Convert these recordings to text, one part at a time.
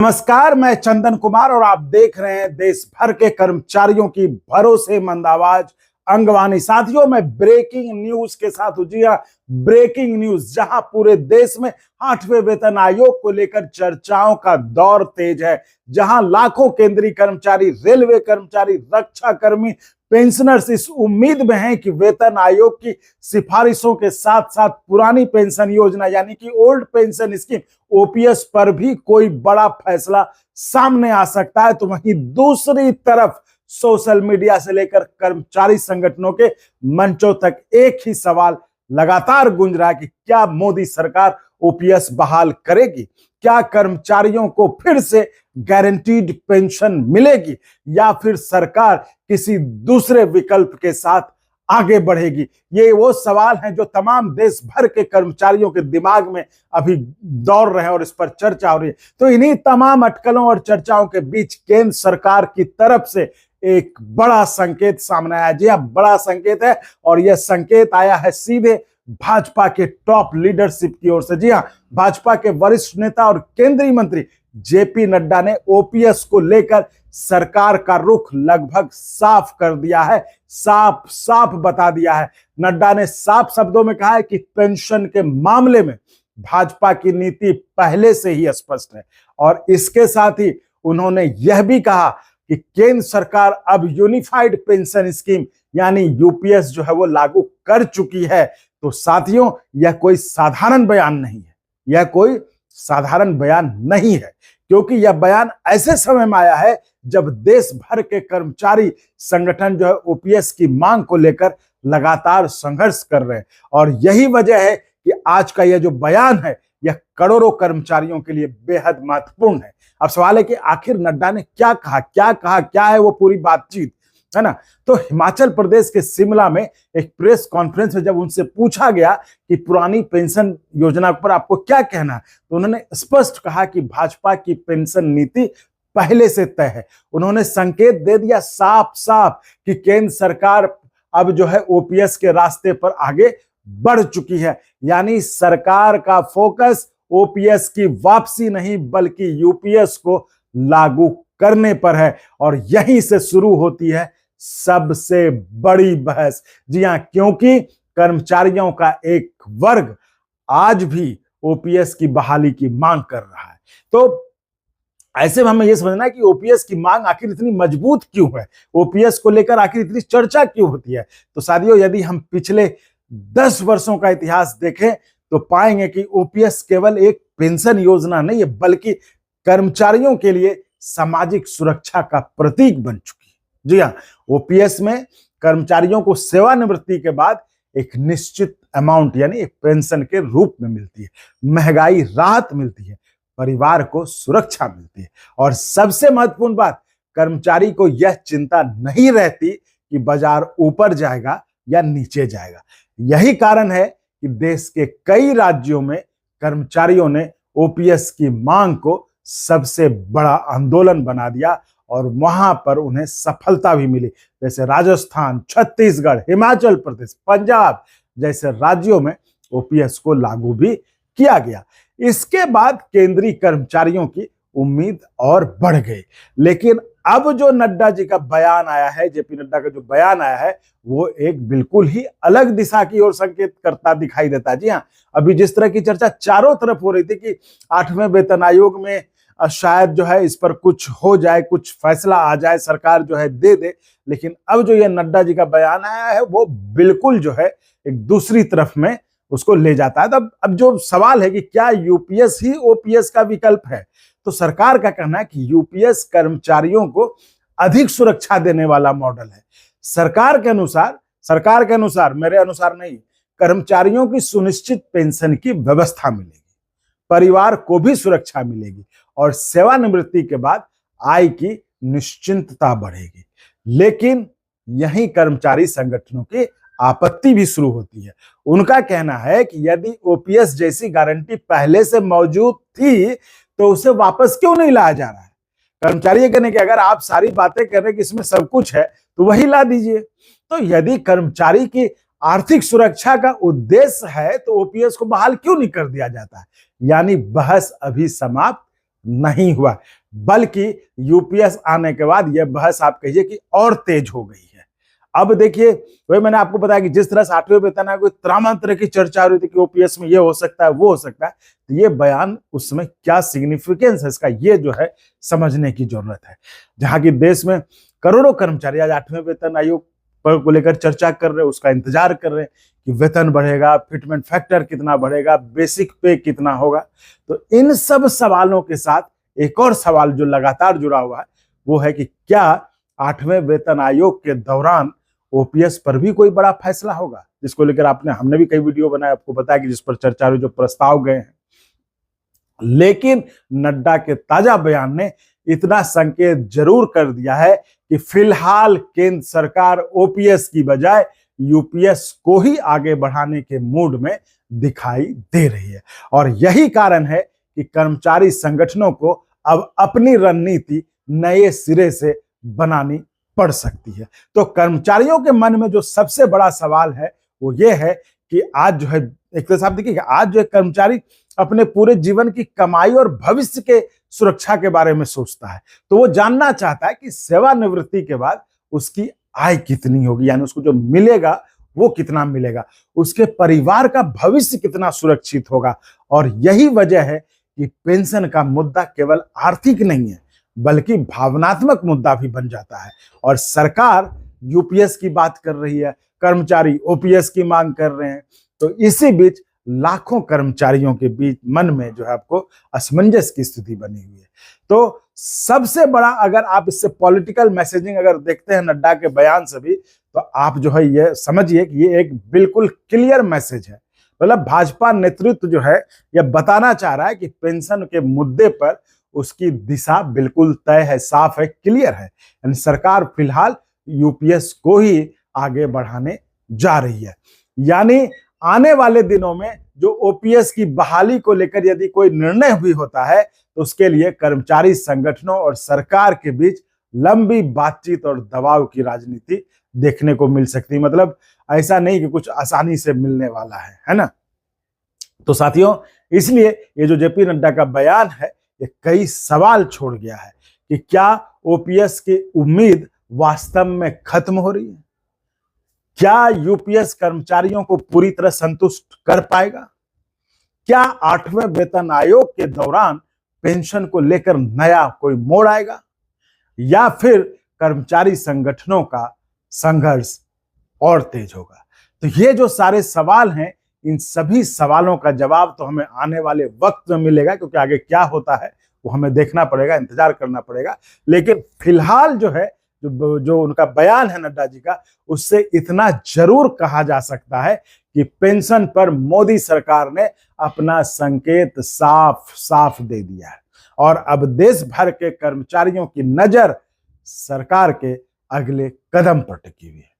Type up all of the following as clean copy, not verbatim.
नमस्कार, मैं चंदन कुमार और आप देख रहे हैं देश भर के कर्मचारियों की भरोसेमंद आवाज अंगवानी। साथियों, मैं ब्रेकिंग न्यूज के साथ हूं। जी हां, ब्रेकिंग न्यूज, जहां पूरे देश में 8वें वेतन आयोग को लेकर चर्चाओं का दौर तेज है, जहां लाखों केंद्रीय कर्मचारी, रेलवे कर्मचारी, रक्षा कर्मी, पेंशनर्स इस उम्मीद में हैं कि वेतन आयोग की सिफारिशों के साथ साथ पुरानी पेंशन योजना यानी कि ओल्ड पेंशन स्कीम ओपीएस पर भी कोई बड़ा फैसला सामने आ सकता है। तो वहीं दूसरी तरफ सोशल मीडिया से लेकर कर्मचारी संगठनों के मंचों तक एक ही सवाल लगातार गूंज रहा है कि क्या मोदी सरकार ओपीएस बहाल करेगी? क्या कर्मचारियों को फिर से गारंटीड पेंशन मिलेगी या फिर सरकार किसी दूसरे विकल्प के साथ आगे बढ़ेगी? ये वो सवाल हैं जो तमाम देश भर के कर्मचारियों के दिमाग में अभी दौड़ रहे हैं और इस पर चर्चा हो रही है। तो इन्हीं तमाम अटकलों और चर्चाओं के बीच केंद्र सरकार की तरफ से एक बड़ा संकेत सामने आया। जी हां, बड़ा संकेत है और यह संकेत आया है सीधे भाजपा के टॉप लीडरशिप की ओर से। जी हां, भाजपा के वरिष्ठ नेता और केंद्रीय मंत्री जेपी नड्डा ने ओपीएस को लेकर सरकार का रुख लगभग साफ कर दिया है, साफ साफ बता दिया है। नड्डा ने साफ शब्दों में कहा है कि पेंशन के मामले में भाजपा की नीति पहले से ही स्पष्ट है और इसके साथ ही उन्होंने यह भी कहा कि केंद्र सरकार अब यूनिफाइड पेंशन स्कीम यानी यूपीएस जो है वो लागू कर चुकी है। तो साथियों, यह कोई साधारण बयान नहीं है, यह कोई साधारण बयान नहीं है, क्योंकि यह बयान ऐसे समय में आया है जब देश भर के कर्मचारी संगठन जो है ओपीएस की मांग को लेकर लगातार संघर्ष कर रहे हैं और यही वजह है कि आज का यह जो बयान है यह करोड़ों कर्मचारियों के लिए बेहद महत्वपूर्ण है। अब सवाल है कि आखिर नड्डा ने क्या कहा, क्या है वो पूरी बातचीत, है ना? तो हिमाचल प्रदेश के शिमला में एक प्रेस कॉन्फ्रेंस में जब उनसे पूछा गया कि पुरानी पेंशन योजना पर आपको क्या कहना है, तो उन्होंने स्पष्ट कहा कि भाजपा की पेंशन नीति पहले से तय है। उन्होंने संकेत दे दिया साफ साफ कि केंद्र सरकार अब जो है ओपीएस के रास्ते पर आगे बढ़ चुकी है, यानी सरकार का फोकस ओपीएस की वापसी नहीं बल्कि यूपीएस को लागू करने पर है और यहीं से शुरू होती है सबसे बड़ी बहस। जी हां, क्योंकि कर्मचारियों का एक वर्ग आज भी ओपीएस की बहाली की मांग कर रहा है। तो ऐसे में हमें यह समझना है कि ओपीएस की मांग आखिर इतनी मजबूत क्यों है, ओपीएस को लेकर आखिर इतनी चर्चा क्यों होती है। तो साथियों, यदि हम पिछले 10 वर्षों का इतिहास देखें तो पाएंगे कि ओपीएस केवल एक पेंशन योजना नहीं है बल्कि कर्मचारियों के लिए सामाजिक सुरक्षा का प्रतीक बन चुकी है। जी हां, ओपीएस में कर्मचारियों को सेवानिवृत्ति के बाद एक निश्चित अमाउंट यानी एक पेंशन के रूप में मिलती है, महंगाई राहत मिलती है, परिवार को सुरक्षा मिलती है और सबसे महत्वपूर्ण बात, कर्मचारी को यह चिंता नहीं रहती कि बाजार ऊपर जाएगा या नीचे जाएगा। यही कारण है कि देश के कई राज्यों में कर्मचारियों ने ओपीएस की मांग को सबसे बड़ा आंदोलन बना दिया और वहां पर उन्हें सफलता भी मिली। जैसे राजस्थान, छत्तीसगढ़, हिमाचल प्रदेश, पंजाब जैसे राज्यों में ओपीएस को लागू भी किया गया। इसके बाद केंद्रीय कर्मचारियों की उम्मीद और बढ़ गई। लेकिन अब जो नड्डा जी का बयान आया है, जेपी नड्डा का जो बयान आया है, वो एक बिल्कुल ही अलग दिशा की ओर संकेत करता दिखाई देता है। जी हाँ, अभी जिस तरह की चर्चा चारों तरफ हो रही थी कि 8वें वेतन आयोग में शायद जो है इस पर कुछ हो जाए, कुछ फैसला आ जाए, सरकार जो है दे दे, लेकिन अब जो ये नड्डा जी का बयान आया है वो बिल्कुल जो है एक दूसरी तरफ में उसको ले जाता है। तो अब जो सवाल है कि क्या यूपीएस ही ओपीएस का विकल्प है, तो सरकार का कहना है कि यूपीएस कर्मचारियों को अधिक सुरक्षा देने वाला मॉडल है। सरकार के अनुसार, मेरे अनुसार नहीं, कर्मचारियों की सुनिश्चित पेंशन की व्यवस्था मिलेगी, परिवार को भी सुरक्षा मिलेगी और सेवानिवृत्ति के बाद आय की निश्चिंतता बढ़ेगी। लेकिन यही कर्मचारी संगठनों की आपत्ति भी शुरू होती है। उनका कहना है कि यदि ओपीएस जैसी गारंटी पहले से मौजूद थी तो उसे वापस क्यों नहीं लाया जा रहा है। कर्मचारी ये कहने कि अगर आप सारी बातें कर रहे हैं कि इसमें सब कुछ है तो वही ला दीजिए। तो यदि कर्मचारी की आर्थिक सुरक्षा का उद्देश्य है तो ओपीएस को बहाल क्यों नहीं कर दिया जाता है। यानी बहस अभी समाप्त नहीं हुआ, बल्कि यूपीएस आने के बाद यह बहस आप कहिए कि और तेज हो गई है। अब देखिए, वही मैंने आपको बताया कि जिस तरह से 8वें वेतन आयोग कोई तमाम तरह की चर्चा हो रही थी कि ओपीएस में ये हो सकता है, वो हो सकता है, तो ये बयान उसमें क्या सिग्निफिकेंस है इसका, ये जो है समझने की जरूरत है। जहां की देश में करोड़ों कर्मचारी आज 8वें वेतन आयोग को लेकर चर्चा कर रहे हैं, उसका इंतजार कर रहे हैं कि वेतन बढ़ेगा, फिटमेंट फैक्टर कितना बढ़ेगा, बेसिक पे कितना होगा। तो इन सब सवालों के साथ एक और सवाल जो लगातार जुड़ा हुआ है वो है कि क्या 8वें वेतन आयोग के दौरान ओपीएस पर भी कोई बड़ा फैसला होगा, जिसको लेकर हमने भी कई वीडियो बनाए, आपको बताया कि जिस पर चर्चा हुई, जो प्रस्ताव गए हैं। लेकिन नड्डा के ताजा बयान ने इतना संकेत जरूर कर दिया है कि फिलहाल केंद्र सरकार ओपीएस की बजाय यूपीएस को ही आगे बढ़ाने के मूड में दिखाई दे रही है। और यही कारण है कि कर्मचारी संगठनों को अब अपनी रणनीति नए सिरे से बनानी पड़ सकती है। तो कर्मचारियों के मन में जो सबसे बड़ा सवाल है वो ये है कि आज जो है, एक तरह से आप देखिए, आज जो है कर्मचारी अपने पूरे जीवन की कमाई और भविष्य के सुरक्षा के बारे में सोचता है। तो वो जानना चाहता है कि सेवानिवृत्ति के बाद उसकी आय कितनी होगी, यानी उसको जो मिलेगा वो कितना मिलेगा, उसके परिवार का भविष्य कितना सुरक्षित होगा। और यही वजह है कि पेंशन का मुद्दा केवल आर्थिक नहीं है, बल्कि भावनात्मक मुद्दा भी बन जाता है। और सरकार यूपीएस की बात कर रही है, कर्मचारी ओपीएस की मांग कर रहे हैं। तो इसी बीच लाखों कर्मचारियों के बीच मन में जो है आपको असमंजस की स्थिति बनी हुई है। तो सबसे बड़ा, अगर आप इससे पॉलिटिकल मैसेजिंग अगर देखते हैं नड्डा के बयान से भी, तो आप जो है ये समझिए कि ये एक बिल्कुल क्लियर मैसेज है। मतलब भाजपा नेतृत्व जो है यह बताना चाह रहा है कि पेंशन के मुद्दे पर उसकी दिशा बिल्कुल तय है, साफ है, क्लियर है। यानी सरकार फिलहाल यूपीएस को ही आगे बढ़ाने जा रही है। यानी आने वाले दिनों में जो ओपीएस की बहाली को लेकर यदि कोई निर्णय भी होता है, तो उसके लिए कर्मचारी संगठनों और सरकार के बीच लंबी बातचीत और दबाव की राजनीति देखने को मिल सकती है। मतलब ऐसा नहीं कि कुछ आसानी से मिलने वाला है ना। तो साथियों, इसलिए ये जो जेपी नड्डा का बयान है ये कई सवाल छोड़ गया है कि क्या ओपीएस की उम्मीद वास्तव में खत्म हो रही है? क्या यूपीएस कर्मचारियों को पूरी तरह संतुष्ट कर पाएगा? क्या 8वें वेतन आयोग के दौरान पेंशन को लेकर नया कोई मोड़ आएगा, या फिर कर्मचारी संगठनों का संघर्ष और तेज होगा? तो ये जो सारे सवाल हैं, इन सभी सवालों का जवाब तो हमें आने वाले वक्त में मिलेगा, क्योंकि आगे क्या होता है वो हमें देखना पड़ेगा, इंतजार करना पड़ेगा। लेकिन फिलहाल जो है, जो उनका बयान है नड्डा जी का, उससे इतना जरूर कहा जा सकता है कि पेंशन पर मोदी सरकार ने अपना संकेत साफ साफ दे दिया है। और अब देश भर के कर्मचारियों की नजर सरकार के अगले कदम पर टिकी हुई है।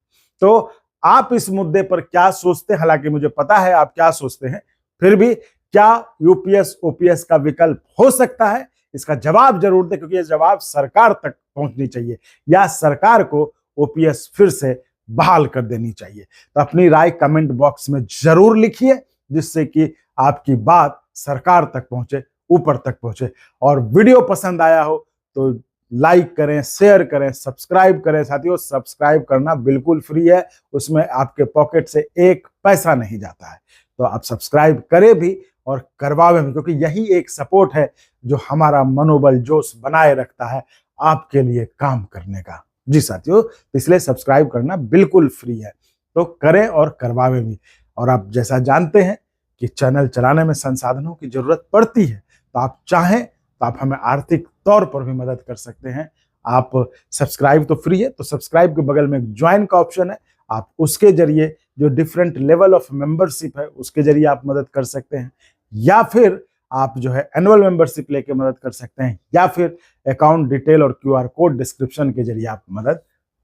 तो आप इस मुद्दे पर क्या सोचते हैं? हालांकि मुझे पता है आप क्या सोचते हैं, फिर भी क्या यूपीएस ओपीएस का विकल्प हो सकता है? इसका जवाब जरूर दें, क्योंकि यह जवाब सरकार तक पहुंचनी चाहिए, या सरकार को ओपीएस फिर से बहाल कर देनी चाहिए। तो अपनी राय कमेंट बॉक्स में जरूर लिखिए, जिससे कि आपकी बात सरकार तक पहुंचे, ऊपर तक पहुंचे। और वीडियो पसंद आया हो तो लाइक करें, शेयर करें, सब्सक्राइब करें। साथियों, सब्सक्राइब करना बिल्कुल फ्री है, उसमें आपके पॉकेट से एक पैसा नहीं जाता है। तो आप सब्सक्राइब करें भी और करवावें भी, क्योंकि यही एक सपोर्ट है जो हमारा मनोबल जोश बनाए रखता है आपके लिए काम करने का। जी साथियों, इसलिए सब्सक्राइब करना बिल्कुल फ्री है, तो करें और करवावें भी। और आप जैसा जानते हैं कि चैनल चलाने में संसाधनों की जरूरत पड़ती है, तो आप चाहें तो आप हमें आर्थिक तौर पर भी मदद कर सकते हैं। आप सब्सक्राइब तो फ्री है, तो सब्सक्राइब के बगल में एक ज्वाइन का ऑप्शन है, आप उसके जरिए जो डिफरेंट लेवल ऑफ मेंबरशिप है उसके जरिए आप मदद कर सकते हैं, या फिर आप जो है एनुअल मेंबरशिप लेके मदद कर सकते हैं, या फिर अकाउंट डिटेल और क्यूआर कोड डिस्क्रिप्शन के जरिए आप मदद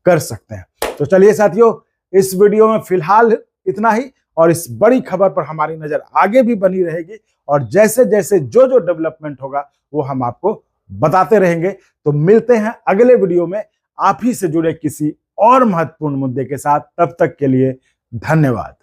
कर सकते हैं। तो चलिए साथियों, इस वीडियो में फिलहाल इतना ही, और इस बड़ी खबर पर हमारी नजर आगे भी बनी रहेगी, और जैसे जैसे जो जो डेवलपमेंट होगा वो हम आपको बताते रहेंगे। तो मिलते हैं अगले वीडियो में आप ही से जुड़े किसी और महत्वपूर्ण मुद्दे के साथ। तब तक के लिए धन्यवाद।